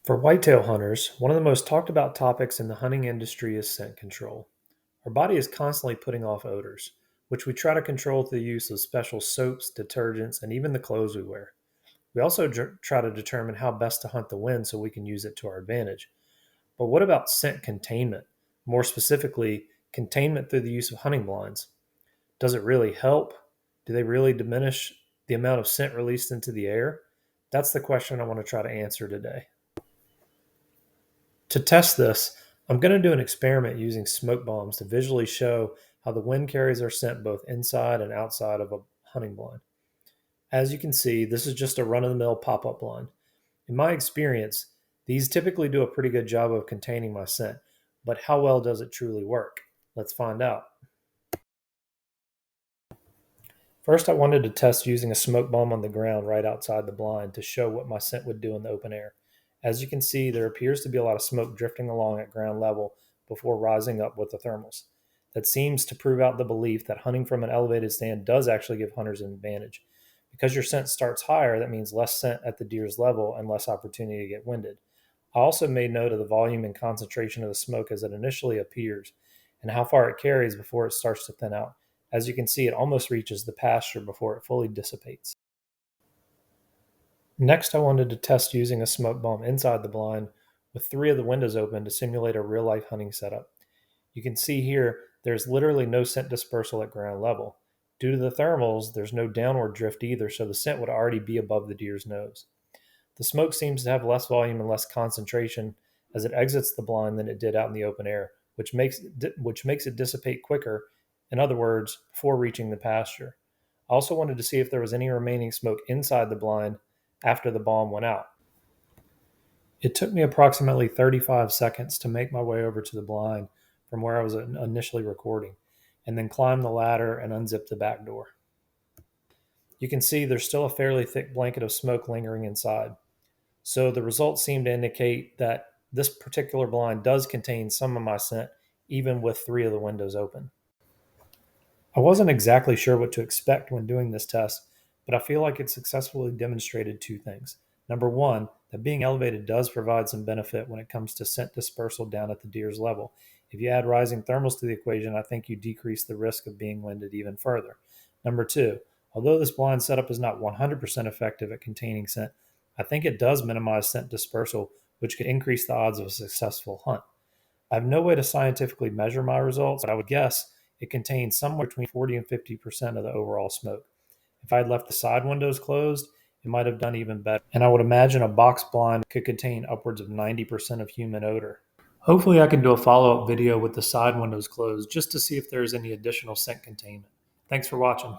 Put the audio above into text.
For whitetail hunters, one of the most talked about topics in the hunting industry is scent control. Our body is constantly putting off odors, which we try to control through the use of special soaps, detergents, and even the clothes we wear. We also try to determine how best to hunt the wind so we can use it to our advantage. But what about scent containment? More specifically, containment through the use of hunting blinds. Does it really help? Do they really diminish the amount of scent released into the air? That's the question I want to try to answer today. To test this, I'm going to do an experiment using smoke bombs to visually show how the wind carries our scent both inside and outside of a hunting blind. As you can see, this is just a run-of-the-mill pop-up blind. In my experience, these typically do a pretty good job of containing my scent, but how well does it truly work? Let's find out. First, I wanted to test using a smoke bomb on the ground right outside the blind to show what my scent would do in the open air. As you can see, there appears to be a lot of smoke drifting along at ground level before rising up with the thermals. That seems to prove out the belief that hunting from an elevated stand does actually give hunters an advantage. Because your scent starts higher, that means less scent at the deer's level and less opportunity to get winded. I also made note of the volume and concentration of the smoke as it initially appears and how far it carries before it starts to thin out. As you can see, it almost reaches the pasture before it fully dissipates. Next, I wanted to test using a smoke bomb inside the blind with three of the windows open to simulate a real-life hunting setup. You can see here, there's literally no scent dispersal at ground level. Due to the thermals, there's no downward drift either, so the scent would already be above the deer's nose. The smoke seems to have less volume and less concentration as it exits the blind than it did out in the open air, which makes it dissipate quicker, in other words, before reaching the pasture. I also wanted to see if there was any remaining smoke inside the blind after the bomb went out. It took me approximately 35 seconds to make my way over to the blind from where I was initially recording, and then climb the ladder and unzip the back door. You can see there's still a fairly thick blanket of smoke lingering inside. So the results seem to indicate that this particular blind does contain some of my scent, even with three of the windows open. I wasn't exactly sure what to expect when doing this test, but I feel like it successfully demonstrated two things. Number one, that being elevated does provide some benefit when it comes to scent dispersal down at the deer's level. If you add rising thermals to the equation, I think you decrease the risk of being winded even further. Number two, although this blind setup is not 100% effective at containing scent, I think it does minimize scent dispersal, which could increase the odds of a successful hunt. I have no way to scientifically measure my results, but I would guess it contains somewhere between 40 and 50% of the overall smoke. If I had left the side windows closed, it might have done even better. And I would imagine a box blind could contain upwards of 90% of human odor. Hopefully, I can do a follow up video with the side windows closed just to see if there is any additional scent containment. Thanks for watching.